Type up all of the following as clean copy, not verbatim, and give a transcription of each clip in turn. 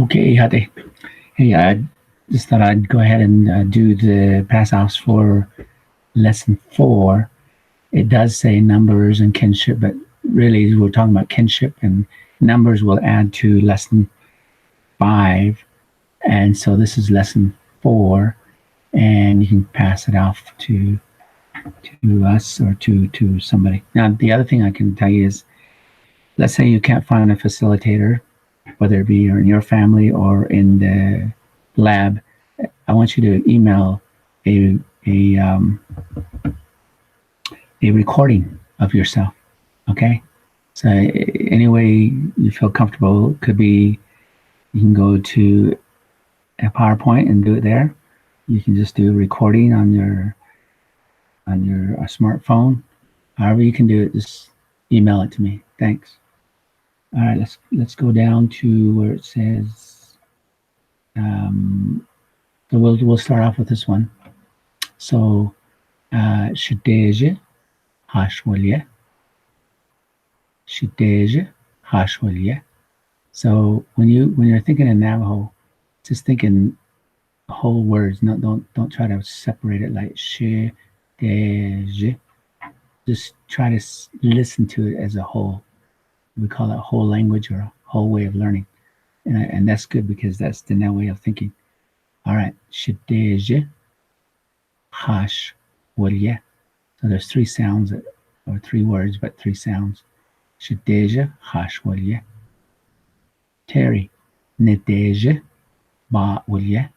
Okay, Hadi. Hey, I just thought I'd go ahead and do the pass offs for lesson 4. It does say numbers and kinship, but really we're talking about kinship, and numbers will add to lesson 5. And so this is lesson 4, and you can pass it off to us or to somebody. Now, the other thing I can tell you is, let's say you can't find a facilitator, whether it be in your family or in the lab. I want you to email a a um, a recording of yourself. Okay, so any way you feel comfortable. Could be you can go to a PowerPoint and do it there. You can just do a recording on your smartphone. However you can do it, just email it to me. Thanks. All right, let's go down to where it says. So we'll start off with this one. So شديجة هاشولية شديجة هاشولية. So when you're thinking in Navajo, just thinking whole words. No, don't try to separate it like shidéje. Just try to listen to it as a whole. We call it whole language or a whole way of learning, and that's good because that's the now way of thinking. All right, shidéje hashwolye. So there's 3 sounds, or 3 words, but 3 sounds. Shidéje hashwolye. Terry, nedéje ba wolye.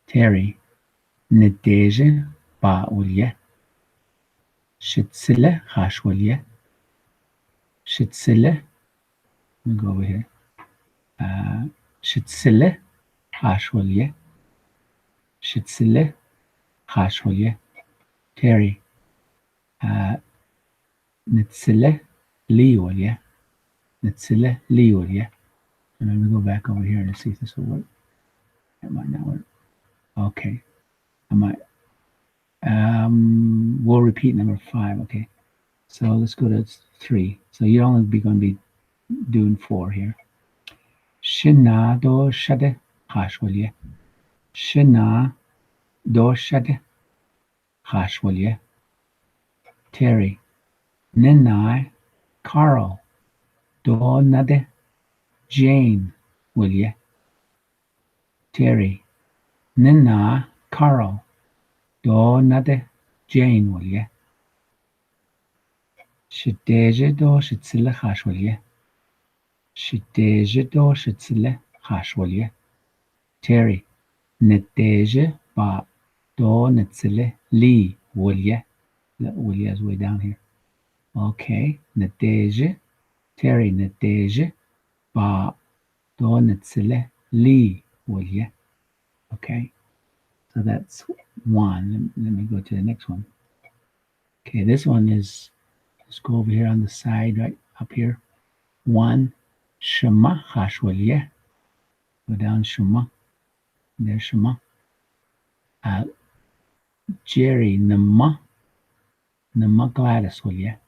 Terry, nedéje ba wolye. Shitsile hashwolye. Shitsile. Let me go over here. Shitsile hashwolye. Shitsile hashwolye. Terry, nitsile liolye. Nitsile liolye. And let me go back over here and see if this will work. It might not work. Okay. I might. We'll repeat number 5. Okay. So let's go to 3. So you're only going to be doing 4 here. Shina do shade hashwolye. Shina do shade hashwolye. Terry, Ninai, Carl, do nade Jane wolye. Terry, Nina, Carl, do nade Jane wolye. Shidéje do shitsile hashwolye. Shidéje do shitsile hashwolye. Terry, Nedéje ba do nitsile li wolye. That wolye is way down here. Okay, Nedéje. Terry, Nedéje ba do nitsile li wolye. Okay, so that's 1. Let me go to the next one. Okay, this one is, let's go over here on the side, right up here. 1, Shema hashwolye. Go down Shema. There's Shema. Jerry, Nama. Nama Gladys wolye.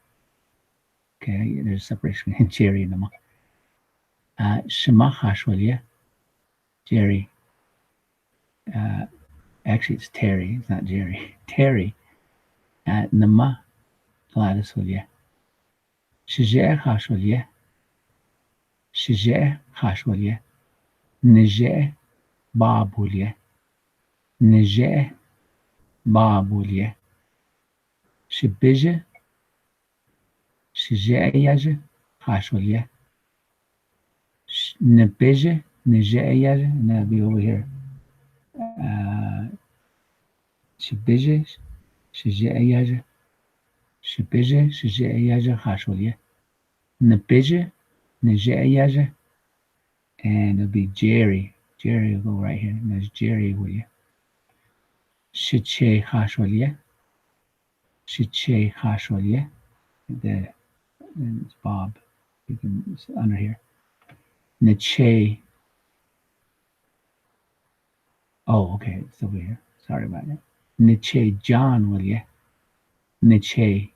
Okay, there's a separation between Jerry and Nama. Shema hashwolye. Jerry. Actually, it's Terry. It's not Jerry. Terry. Nama Gladys wolye. Shije hashwolye. Shije hashwolye. Nije Bob wolye. Nije Bob wolye. Shibije. Shije yaje hashwolye. Nebije. Nije yaje. And that'll be over here. Shibije. Shije yaje. Shibije. Shije yaje hashwolye. Nebije. Nije yaje. And it'll be Jerry. Jerry will go right here. And there's Jerry wolye. Shiche hashwolye. Shiche hashwolye. And it's Bob. You can, it's under here. Niche. Oh, okay, it's over here. Sorry about that. Niche John wolye. Niche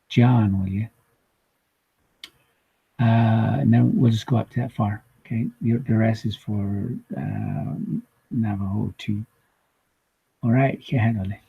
John wolye. Now we'll just go up to that far. Okay, the rest is for Navajo too. All right, que handle it.